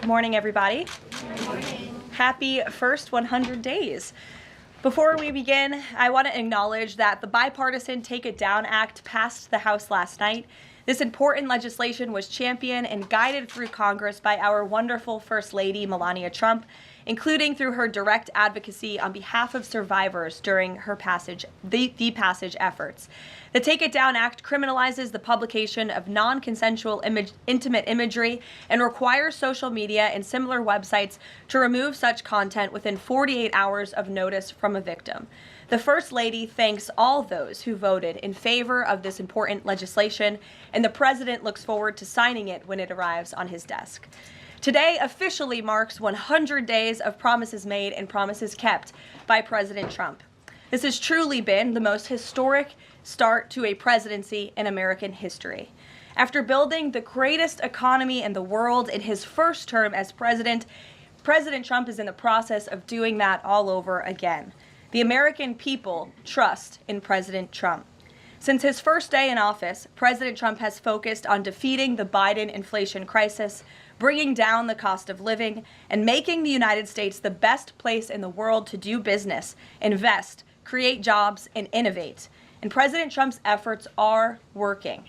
Good morning, everybody. Good morning. Happy first 100 days. Before we begin, I want to acknowledge that the bipartisan Take It Down Act passed the House last night. This important legislation was championed and guided through Congress by our wonderful First Lady, Melania Trump, including through her direct advocacy on behalf of survivors during her passage efforts. The Take It Down Act criminalizes the publication of non-consensual intimate imagery and requires social media and similar websites to remove such content within 48 hours of notice from a victim. The First Lady thanks all those who voted in favor of this important legislation, and the President looks forward to signing it when it arrives on his desk. Today officially marks 100 days of promises made and promises kept by President Trump. This has truly been the most historic start to a presidency in American history. After building the greatest economy in the world in his first term as president, President Trump is in the process of doing that all over again. The American people trust in President Trump. Since his first day in office, President Trump has focused on defeating the Biden inflation crisis, bringing down the cost of living, and making the United States the best place in the world to do business, invest, create jobs, and innovate. And President Trump's efforts are working.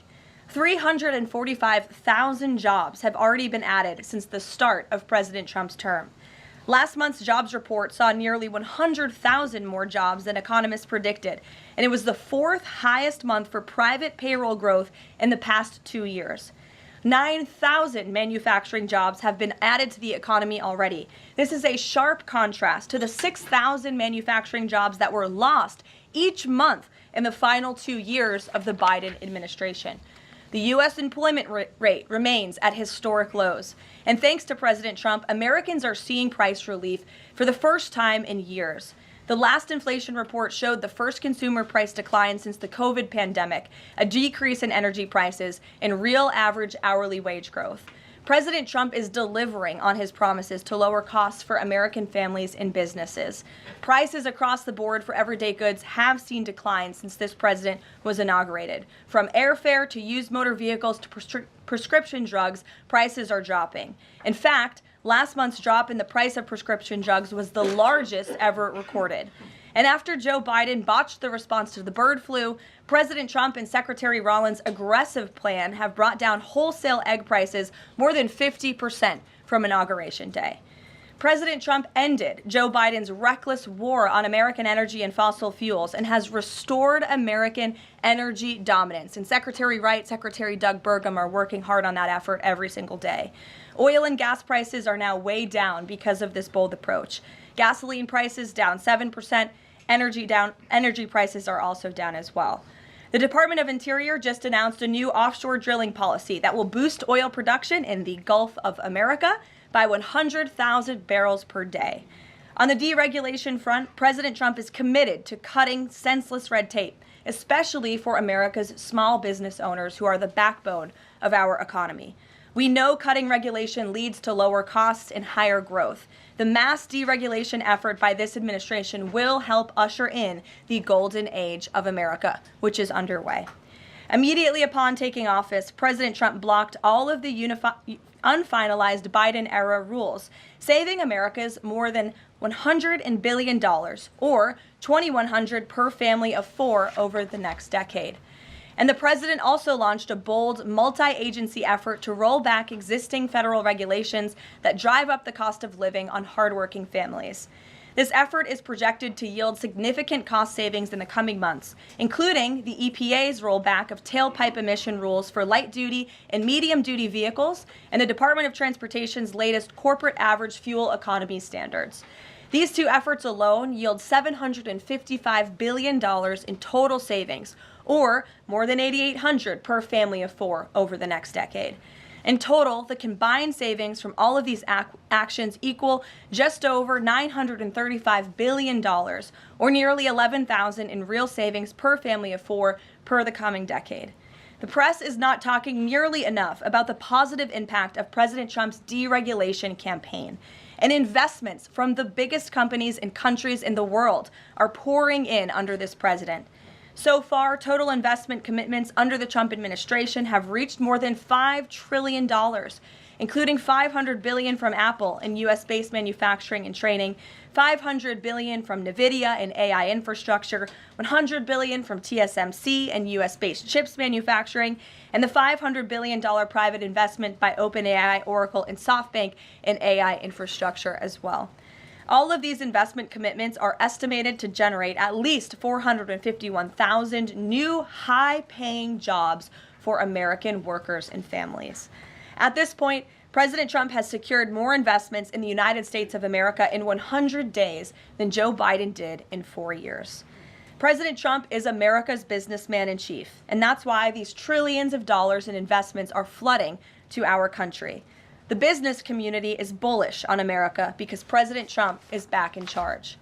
345,000 jobs have already been added since the start of President Trump's term. Last month's jobs report saw nearly 100,000 more jobs than economists predicted, and it was the fourth highest month for private payroll growth in the past 2 years. 9,000 manufacturing jobs have been added to the economy already. This is a sharp contrast to the 6,000 manufacturing jobs that were lost each month in the final 2 years of the Biden administration. The U.S. employment rate remains at historic lows. And thanks to President Trump, Americans are seeing price relief for the first time in years. The last inflation report showed the first consumer price decline since the COVID pandemic, a decrease in energy prices, and real average hourly wage growth. President Trump is delivering on his promises to lower costs for American families and businesses. Prices across the board for everyday goods have seen declines since this president was inaugurated. From airfare to used motor vehicles to prescription drugs, prices are dropping. In fact, last month's drop in the price of prescription drugs was the largest ever recorded. And after Joe Biden botched the response to the bird flu, President Trump and Secretary Rawlings' aggressive plan have brought down wholesale egg prices more than 50% from Inauguration Day. President Trump ended Joe Biden's reckless war on American energy and fossil fuels and has restored American energy dominance. And Secretary Wright, Secretary Doug Burgum are working hard on that effort every single day. Oil and gas prices are now way down because of this bold approach. Gasoline prices down 7%. Energy prices are also down as well. The Department of Interior just announced a new offshore drilling policy that will boost oil production in the Gulf of America by 100,000 barrels per day. On the deregulation front, President Trump is committed to cutting senseless red tape, especially for America's small business owners who are the backbone of our economy. We know cutting regulation leads to lower costs and higher growth. The mass deregulation effort by this administration will help usher in the golden age of America, which is underway. Immediately upon taking office, President Trump blocked all of the unfinalized Biden-era rules, saving Americans more than $100 billion, or $2,100 per family of four over the next decade. And the president also launched a bold multi-agency effort to roll back existing federal regulations that drive up the cost of living on hardworking families. This effort is projected to yield significant cost savings in the coming months, including the EPA's rollback of tailpipe emission rules for light-duty and medium-duty vehicles and the Department of Transportation's latest corporate average fuel economy standards. These two efforts alone yield $755 billion in total savings, or more than $8,800 per family of four over the next decade. In total, the combined savings from all of these actions equal just over $935 billion, or nearly $11,000 in real savings per family of four per the coming decade. The press is not talking nearly enough about the positive impact of President Trump's deregulation campaign. And investments from the biggest companies and countries in the world are pouring in under this president. So far, total investment commitments under the Trump administration have reached more than $5 trillion. including $500 billion from Apple in U.S.-based manufacturing and training, $500 billion from NVIDIA in AI infrastructure, $100 billion from TSMC and U.S.-based chips manufacturing, and the $500 billion private investment by OpenAI, Oracle, and SoftBank in AI infrastructure as well. All of these investment commitments are estimated to generate at least 451,000 new high-paying jobs for American workers and families. At this point, President Trump has secured more investments in the United States of America in 100 days than Joe Biden did in 4 years. President Trump is America's businessman in chief, and that's why these trillions of dollars in investments are flooding to our country. The business community is bullish on America because President Trump is back in charge.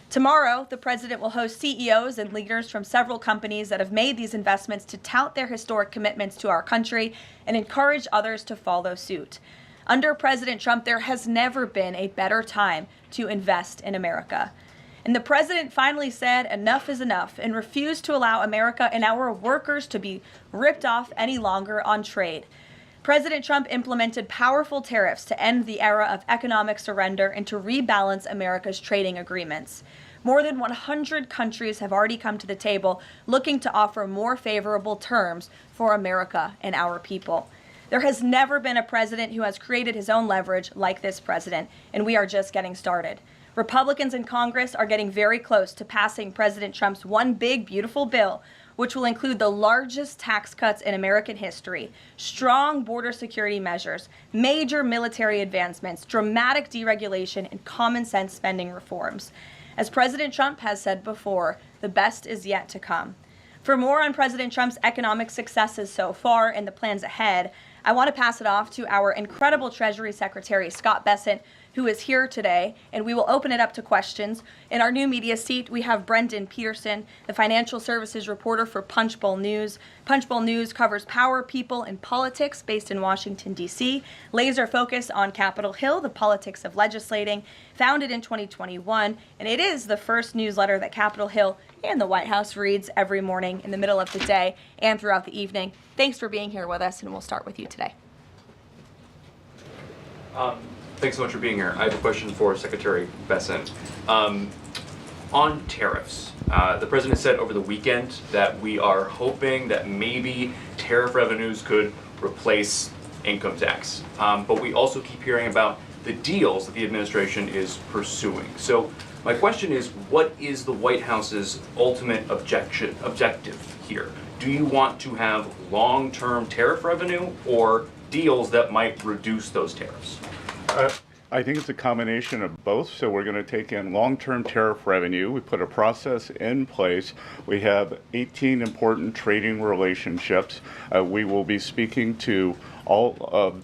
Tomorrow, the president will host CEOs and leaders from several companies that have made these investments to tout their historic commitments to our country and encourage others to follow suit. Under President Trump, there has never been a better time to invest in America. And the president finally said enough is enough and refused to allow America and our workers to be ripped off any longer on trade. President Trump implemented powerful tariffs to end the era of economic surrender and to rebalance America's trading agreements. More than 100 countries have already come to the table looking to offer more favorable terms for America and our people. There has never been a president who has created his own leverage like this president, and we are just getting started. Republicans in Congress are getting very close to passing President Trump's one big, beautiful bill, which will include the largest tax cuts in American history, strong border security measures, major military advancements, dramatic deregulation, and common sense spending reforms. As President Trump has said before, the best is yet to come. For more on President Trump's economic successes so far and the plans ahead, I want to pass it off to our incredible Treasury Secretary, Scott Bessent, who is here today, and we will open it up to questions. In our new media seat, we have Brendan Peterson, the financial services reporter for Punchbowl News. Punchbowl News covers power, people, and politics based in Washington, D.C., laser focus on Capitol Hill, the politics of legislating, founded in 2021, and it is the first newsletter that Capitol Hill and the White House reads every morning in the middle of the day and throughout the evening. Thanks for being here with us, and we'll start with you today. Thanks so much for being here. I have a question for Secretary Bessent. On tariffs, the president said over the weekend that we are hoping that maybe tariff revenues could replace income tax. But we also keep hearing about the deals that the administration is pursuing. So my question is, what is the White House's ultimate objective here? Do you want to have long-term tariff revenue or deals that might reduce those tariffs? I think it's a combination of both. So we're going to take in long-term tariff revenue. We put a process in place. We have 18 important trading relationships. We will be speaking to all of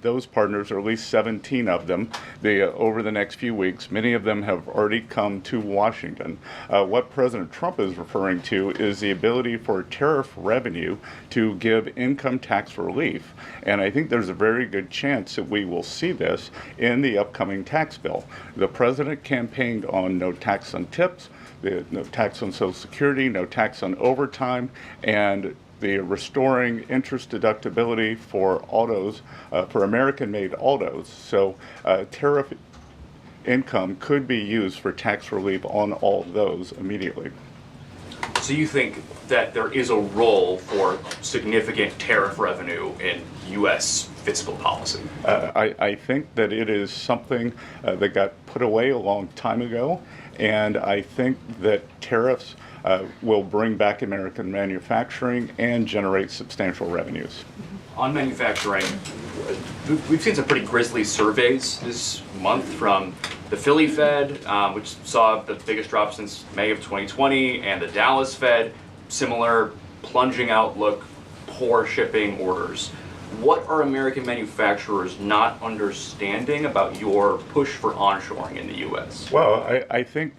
those partners, or at least 17 of them, over the next few weeks. Many of them have already come to Washington. What President Trump is referring to is the ability for tariff revenue to give income tax relief. And I think there's a very good chance that we will see this in the upcoming tax bill. The president campaigned on no tax on tips, no tax on Social Security, no tax on overtime, and the restoring interest deductibility for autos, for American-made autos. So tariff income could be used for tax relief on all those immediately. So you think that there is a role for significant tariff revenue in U.S. fiscal policy? I think that it is something that got put away a long time ago, and I think that tariffs will bring back American manufacturing and generate substantial revenues. On manufacturing, we've seen some pretty grisly surveys this month from the Philly Fed, which saw the biggest drop since May of 2020, and the Dallas Fed, similar plunging outlook, poor shipping orders. What are American manufacturers not understanding about your push for onshoring in the U.S.? Well, I think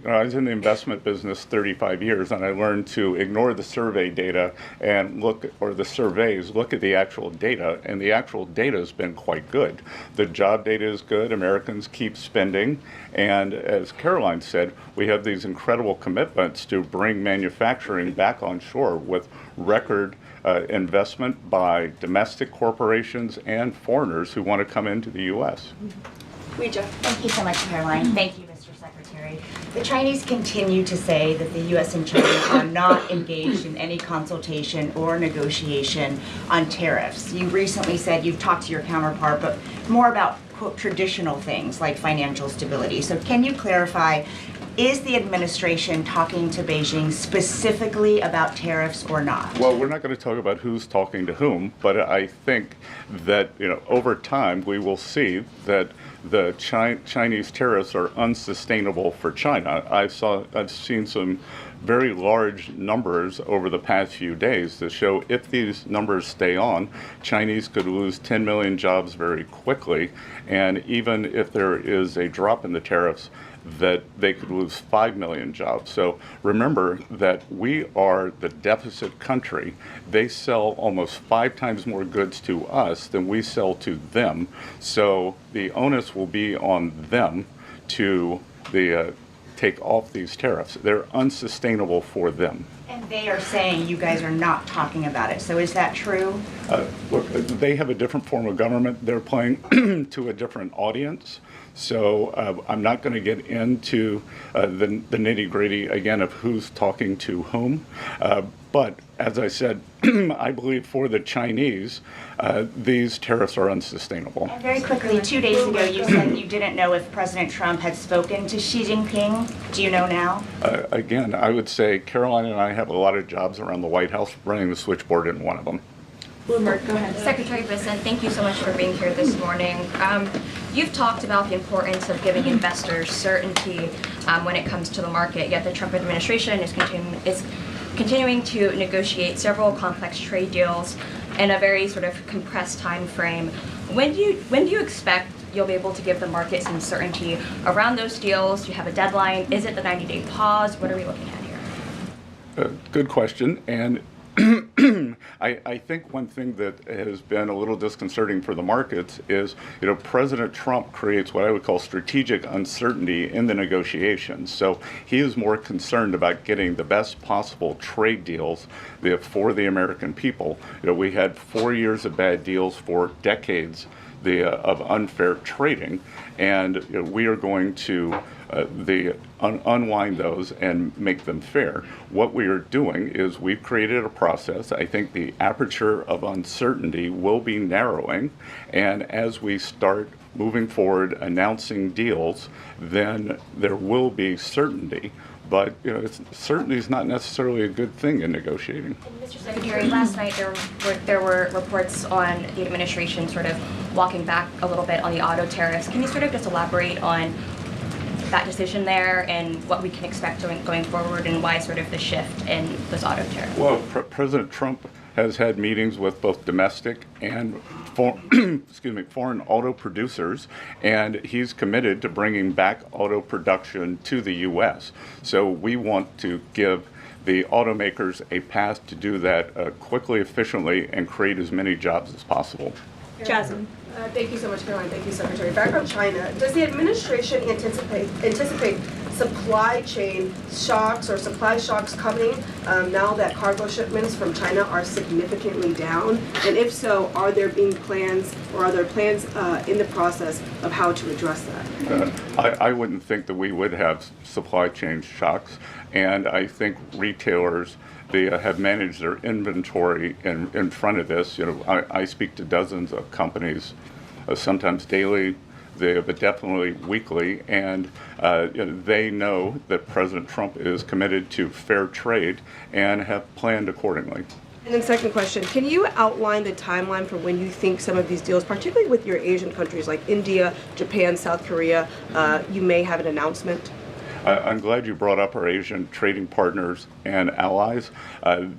I was in the investment business 35 years, and I learned to ignore the survey data and look at the actual data, and the actual data has been quite good. The job data is good. Americans keep spending, and as Karoline said, we have these incredible commitments to bring manufacturing back on shore with record investment by domestic corporations and foreigners who want to come into the U.S. Thank you so much, Caroline. Thank you, Mr. Secretary. The Chinese continue to say that the U.S. and China are not engaged in any consultation or negotiation on tariffs. You recently said you've talked to your counterpart, but more about, quote, traditional things like financial stability. So can you clarify, is the administration talking to Beijing specifically about tariffs or not? Well, we're not going to talk about who's talking to whom, but I think that over time we will see that the Chinese tariffs are unsustainable for China. I've seen some very large numbers over the past few days that show if these numbers stay on, Chinese could lose 10 million jobs very quickly, and even if there is a drop in the tariffs, that they could lose 5 million jobs. So remember that we are the deficit country. They sell almost 5 times more goods to us than we sell to them. So the onus will be on them to take off these tariffs. They're unsustainable for them. And they are saying you guys are not talking about it. So is that true? Look, they have a different form of government. They're playing to a different audience. So I'm not going to get into the nitty-gritty, again, of who's talking to whom. But as I said, I believe for the Chinese, these tariffs are unsustainable. And very quickly, 2 days ago, you said you didn't know if President Trump had spoken to Xi Jinping. Do you know now? Again, I would say Karoline and I have a lot of jobs around the White House. Running the switchboard isn't one of them. Bloomberg, go ahead. Secretary Bisson, thank you so much for being here this morning. You've talked about the importance of giving investors certainty when it comes to the market, yet the Trump administration is continuing to negotiate several complex trade deals in a very sort of compressed time frame. When do you expect you'll be able to give the market some certainty around those deals? Do you have a deadline? Is it the 90-day pause? What are we looking at here? Good question. And I think one thing that has been a little disconcerting for the markets is, President Trump creates what I would call strategic uncertainty in the negotiations. So he is more concerned about getting the best possible trade deals for the American people. We had 4 years of bad deals for decades of unfair trading, and we are going to unwind those and make them fair. What we are doing is we've created a process. I think the aperture of uncertainty will be narrowing, and as we start moving forward announcing deals, then there will be certainty. But certainty is not necessarily a good thing in negotiating. Mr. Secretary, last night there were reports on the administration sort of walking back a little bit on the auto tariffs. Can you sort of just elaborate on that decision there and what we can expect going forward, and why sort of the shift in those auto tariffs? Well, President Trump has had meetings with both domestic and foreign auto producers, and he's committed to bringing back auto production to the U.S. So we want to give the automakers a path to do that quickly, efficiently, and create as many jobs as possible. Jasmine. Thank you so much, Caroline. Thank you, Secretary. Back on China, does the administration anticipate supply chain shocks or supply shocks coming now that cargo shipments from China are significantly down? And if so, are there plans in the process of how to address that? I wouldn't think that we would have supply chain shocks, and I think retailers they have managed their inventory in front of this. I speak to dozens of companies, sometimes daily, but definitely weekly, and they know that President Trump is committed to fair trade and have planned accordingly. And then second question, can you outline the timeline for when you think some of these deals, particularly with your Asian countries like India, Japan, South Korea, you may have an announcement? I'm glad you brought up our Asian trading partners and allies.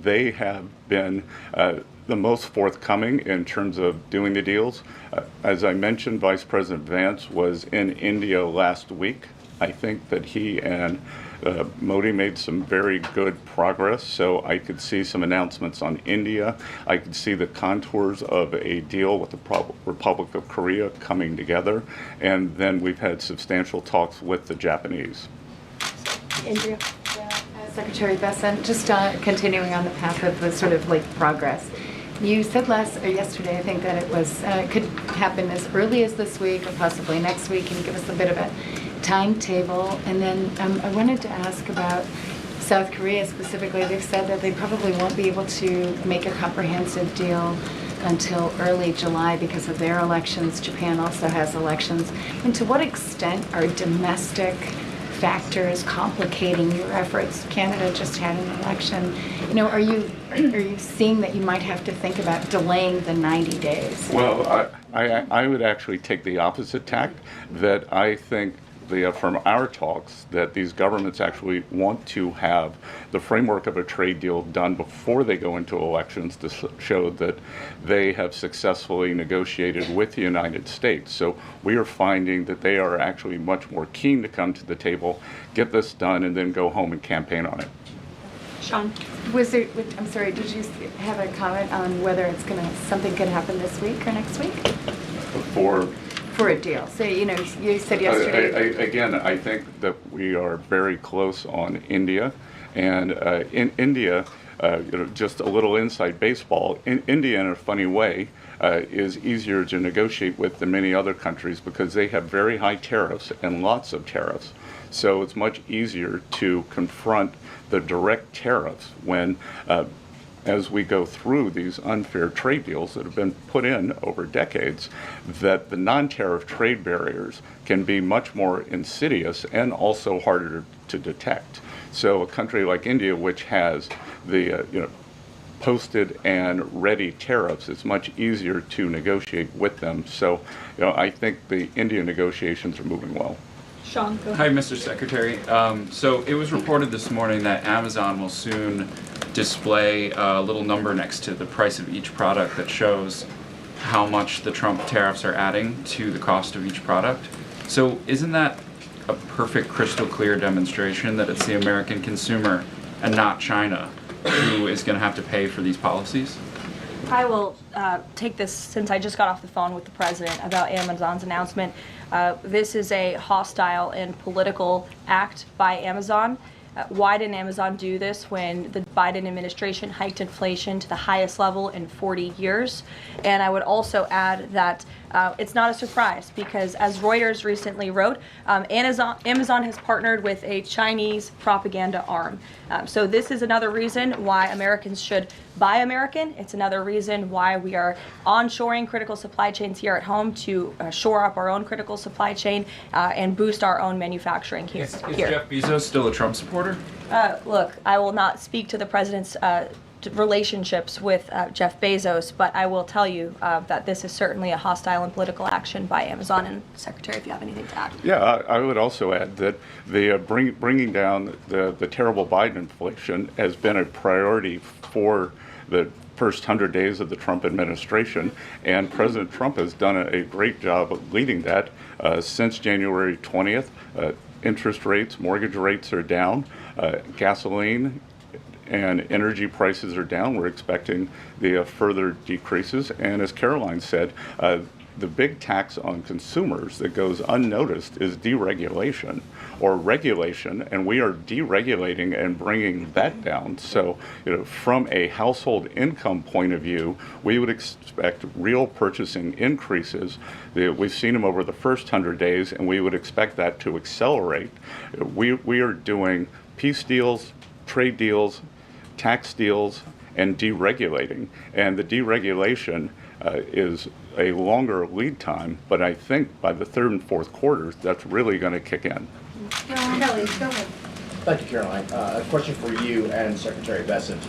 They have been the most forthcoming in terms of doing the deals. As I mentioned, Vice President Vance was in India last week. I think that he and Modi made some very good progress, so I could see some announcements on India. I could see the contours of a deal with the Republic of Korea coming together, and then we've had substantial talks with the Japanese. Andrea. As Secretary Besant, just continuing on the path of the sort of like progress. You said last or yesterday, I think, that it was could happen as early as this week or possibly next week. Can you give us a bit of a timetable? And then I wanted to ask about South Korea specifically. They've said that they probably won't be able to make a comprehensive deal until early July because of their elections. Japan also has elections. And to what extent are domestic factors complicating your efforts? Canada just had an election. You know, are you seeing that you might have to think about delaying the 90 days? Well, I would actually take the opposite tact, that I think from our talks that these governments actually want to have the framework of a trade deal done before they go into elections to show that they have successfully negotiated with the United States. So we are finding that they are actually much more keen to come to the table, get this done, and then go home and campaign on it. Sean? Was there, I'm sorry, did you have a comment on whether something could happen this week or next week? For a deal. So, you know, you said yesterday. Again, I think that we are very close on India. And in India, just a little inside baseball, India, in a funny way, is easier to negotiate with than many other countries because they have very high tariffs and lots of tariffs. So it's much easier to confront the direct tariffs when as we go through these unfair trade deals that have been put in over decades, that the non-tariff trade barriers can be much more insidious and also harder to detect. So a country like India, which has the posted and ready tariffs, it's much easier to negotiate with them. So I think the India negotiations are moving well. Sean, go ahead. Hi, Mr. Secretary. So it was reported this morning that Amazon will soon display a little number next to the price of each product that shows how much the Trump tariffs are adding to the cost of each product. So isn't that a perfect crystal clear demonstration that it's the American consumer and not China who is going to have to pay for these policies? I will take this since I just got off the phone with the president about Amazon's announcement. This is a hostile and political act by Amazon. Why didn't Amazon do this when the Biden administration hiked inflation to the highest level in 40 years? And I would also add that it's not a surprise because, as Reuters recently wrote, Amazon has partnered with a Chinese propaganda arm. So this is another reason why Americans should buy American. It's another reason why we are onshoring critical supply chains here at home to shore up our own critical supply chain and boost our own manufacturing here. Is Jeff Bezos still a Trump supporter? Look, I will not speak to the president's relationships with Jeff Bezos, but I will tell you that this is certainly a hostile and political action by Amazon. And Secretary, if you have anything to add. Yeah, I would also add that the bringing down the terrible Biden inflation has been a priority for the first 100 days of the Trump administration, and President Trump has done a great job of leading that since January 20th. Interest rates, mortgage rates are down, gasoline and energy prices are down. We're expecting the further decreases, and as Karoline said, the big tax on consumers that goes unnoticed is deregulation or regulation, and we are deregulating and bringing that down. So, from a household income point of view, we would expect real purchasing increases. We've seen them over the first 100 days, and we would expect that to accelerate. We are doing peace deals, trade deals, tax deals, and deregulating. And the deregulation is a longer lead time, but I think by the third and fourth quarters, that's really going to kick in. Kelly, go ahead. Thank you, Caroline. A question for you and Secretary Besant.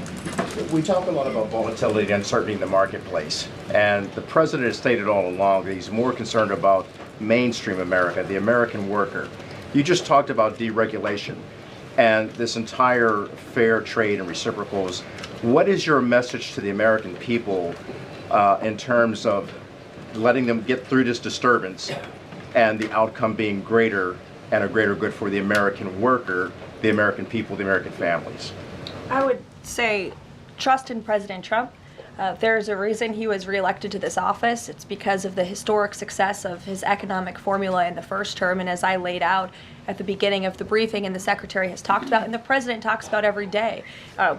We talk a lot about volatility and uncertainty in the marketplace, and the president has stated all along that he's more concerned about mainstream America, the American worker. You just talked about deregulation and this entire fair trade and reciprocals. What is your message to the American people in terms of letting them get through this disturbance and the outcome being greater and a greater good for the American worker, the American people, the American families? I would say trust in President Trump. There's a reason he was reelected to this office. It's because of the historic success of his economic formula in the first term. And as I laid out at the beginning of the briefing, and the Secretary has talked about, and the President talks about every day,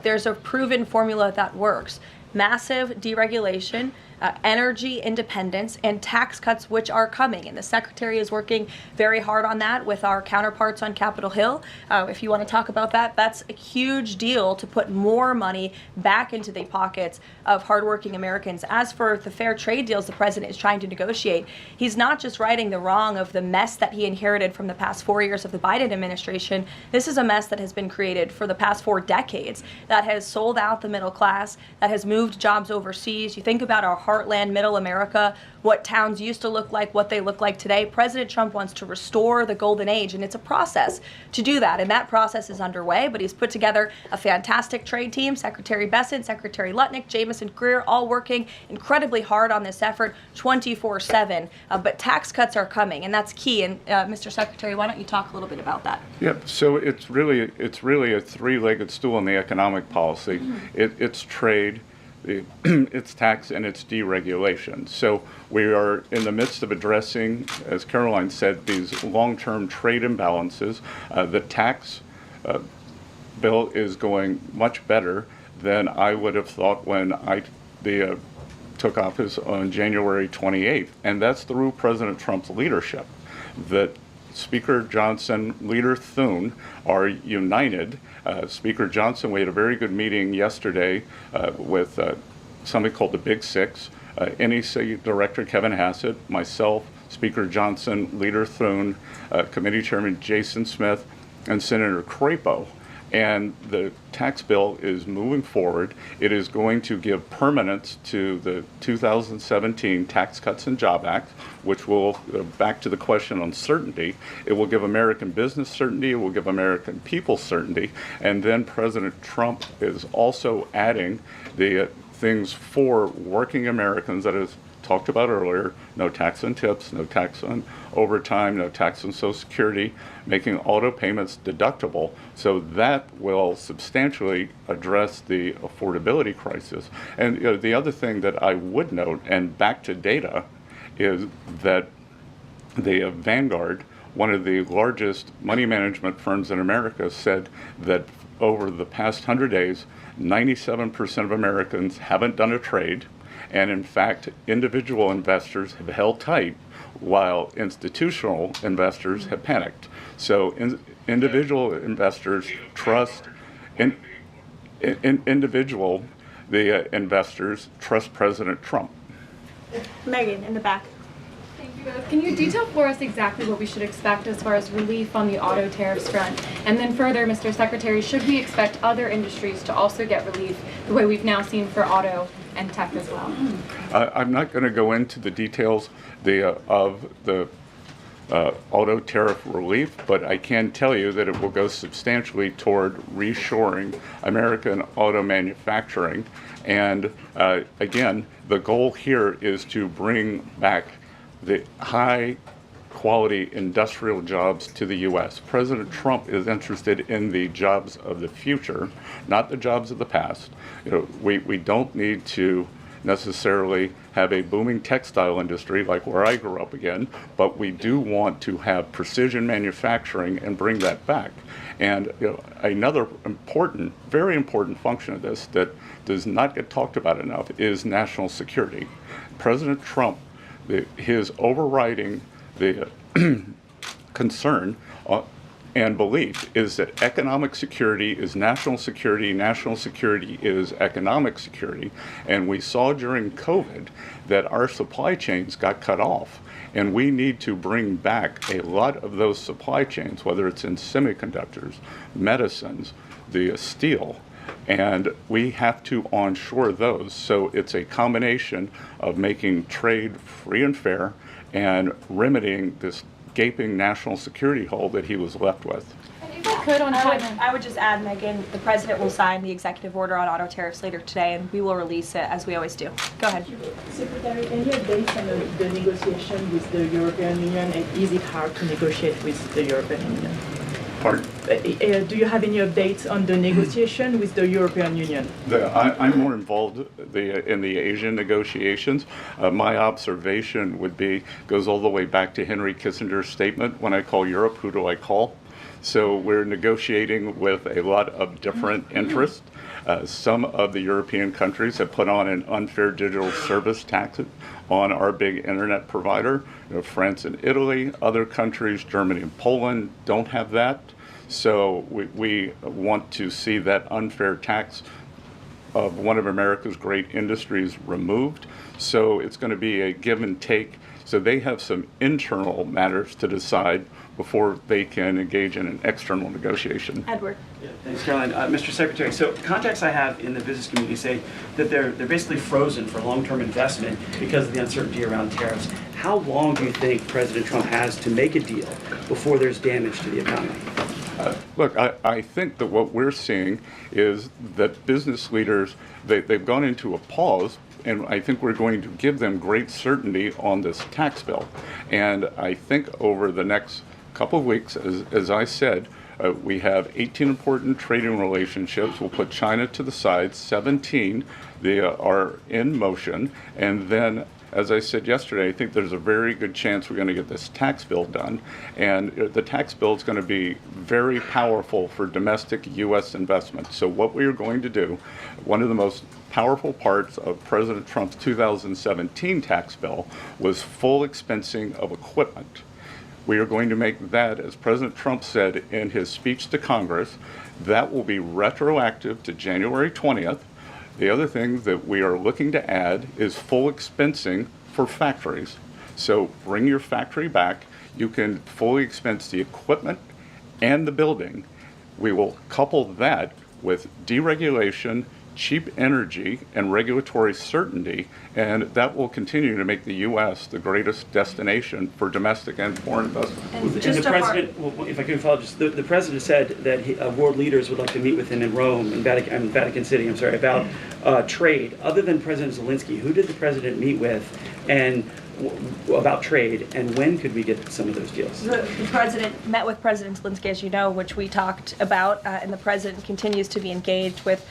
there's a proven formula that works. Massive deregulation, energy independence, and tax cuts, which are coming. And the Secretary is working very hard on that with our counterparts on Capitol Hill. If you want to talk about that, that's a huge deal to put more money back into the pockets of hardworking Americans. As for the fair trade deals the President is trying to negotiate, he's not just righting the wrong of the mess that he inherited from the past 4 years of the Biden administration. This is a mess that has been created for the past 4 decades that has sold out the middle class, that has moved jobs overseas. You think about our heartland, middle America, what towns used to look like, what they look like today. President Trump wants to restore the golden age, and it's a process to do that. And that process is underway, but he's put together a fantastic trade team. Secretary Bessent, Secretary Lutnick, Jamieson Greer, all working incredibly hard on this effort 24/7. But tax cuts are coming, and that's key. And Mr. Secretary, why don't you talk a little bit about that? Yep. So it's really a three-legged stool in the economic policy. It's trade, it's tax, and it's deregulation. So we are in the midst of addressing, as Karoline said, these long-term trade imbalances. The tax bill is going much better than I would have thought when I took office on January 28th, and that's through President Trump's leadership. That Speaker Johnson, Leader Thune are united. Speaker Johnson, we had a very good meeting yesterday with somebody called the Big Six, NEC Director Kevin Hassett, myself, Speaker Johnson, Leader Thune, Committee Chairman Jason Smith, and Senator Crapo. And the tax bill is moving forward. It is going to give permanence to the 2017 Tax Cuts and Job Act, which will, back to the question on certainty, it will give American business certainty, it will give American people certainty, and then President Trump is also adding the things for working Americans that is talked about earlier: no tax on tips, no tax on overtime, no tax on Social Security, making auto payments deductible. So that will substantially address the affordability crisis. And the other thing that I would note, and back to data, is that the Vanguard, one of the largest money management firms in America, said that over the past 100 days, 97% of Americans haven't done a trade. And in fact, individual investors have held tight while institutional investors have panicked. So individual investors trust, investors trust President Trump. Megan, in the back. Thank you both. Can you detail for us exactly what we should expect as far as relief on the auto tariffs front? And then further, Mr. Secretary, should we expect other industries to also get relief the way we've now seen for auto and tech as well? I'm not going to go into the details of the auto tariff relief, but I can tell you that it will go substantially toward reshoring American auto manufacturing. And again, the goal here is to bring back the high quality industrial jobs to the U.S. President Trump is interested in the jobs of the future, not the jobs of the past. We don't need to necessarily have a booming textile industry like where I grew up again, but we do want to have precision manufacturing and bring that back. And another important, very important function of this that does not get talked about enough is national security. President Trump, his overriding the concern and belief is that economic security is national security is economic security. And we saw during COVID that our supply chains got cut off. And we need to bring back a lot of those supply chains, whether it's in semiconductors, medicines, the steel, and we have to onshore those. So it's a combination of making trade free and fair and remedying this gaping national security hole that he was left with. And if I could on China. I would just add, Megan, the President will sign the executive order on auto tariffs later today, and we will release it as we always do. Go ahead. Secretary, any updates on the negotiation with the European Union, and is it hard to negotiate with the European Union? Pardon? Do you have any updates on the negotiation with the European Union? I'm more involved in the Asian negotiations. My observation would be, goes all the way back to Henry Kissinger's statement, when I call Europe, who do I call? So we're negotiating with a lot of different interests. Some of the European countries have put on an unfair digital service tax on our big internet provider. France and Italy, other countries, Germany and Poland, don't have that. So we want to see that unfair tax of one of America's great industries removed. So it's going to be a give and take. So they have some internal matters to decide before they can engage in an external negotiation. Edward. Yeah, thanks, Caroline. Mr. Secretary, so contacts I have in the business community say that they're basically frozen for long-term investment because of the uncertainty around tariffs. How long do you think President Trump has to make a deal before there's damage to the economy? Look, I think that what we're seeing is that business leaders, they've gone into a pause, and I think we're going to give them great certainty on this tax bill. And I think over the next couple of weeks, as I said, we have 18 important trading relationships. We'll put China to the side. 17 they are in motion. And then, as I said yesterday, I think there's a very good chance we're going to get this tax bill done. And the tax bill is going to be very powerful for domestic U.S. investment. So what we are going to do, one of the most powerful parts of President Trump's 2017 tax bill was full expensing of equipment. We are going to make that, as President Trump said in his speech to Congress, that will be retroactive to January 20th. The other thing that we are looking to add is full expensing for factories. So bring your factory back. You can fully expense the equipment and the building. We will couple that with deregulation, cheap energy, and regulatory certainty, and that will continue to make the U.S. the greatest destination for domestic and foreign investment. And the president, well, if I can follow, just the president said that world leaders would like to meet with him in Rome, in Vatican City, about trade. Other than President Zelensky, who did the president meet with, and about trade, and when could we get some of those deals? The president met with President Zelensky, as you know, which we talked about, and the president continues to be engaged with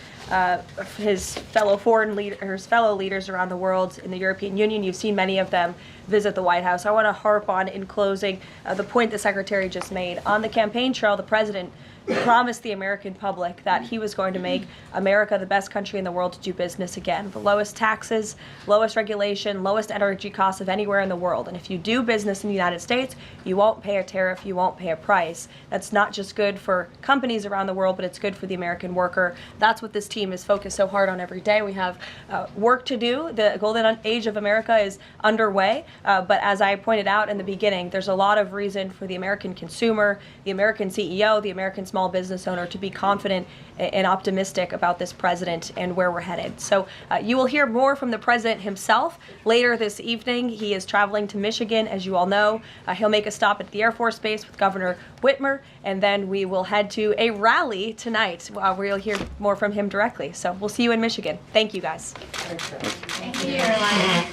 his fellow leaders around the world in the European Union. You've seen many of them visit the White House. I want to harp on, in closing, the point the Secretary just made. On the campaign trail, the president promised the American public that he was going to make America the best country in the world to do business again. The lowest taxes, lowest regulation, lowest energy costs of anywhere in the world. And if you do business in the United States, you won't pay a tariff, you won't pay a price. That's not just good for companies around the world, but it's good for the American worker. That's what this team is focused so hard on every day. We have work to do. The golden age of America is underway. But as I pointed out in the beginning, there's a lot of reason for the American consumer, the American CEO, the American small business owner to be confident and optimistic about this president and where we're headed. So you will hear more from the president himself later this evening. He is traveling to Michigan, as you all know. He'll make a stop at the Air Force Base with Governor Whitmer, and then we will head to a rally tonight where you'll hear more from him directly. So we'll see you in Michigan. Thank you, guys. Thank you, Caroline.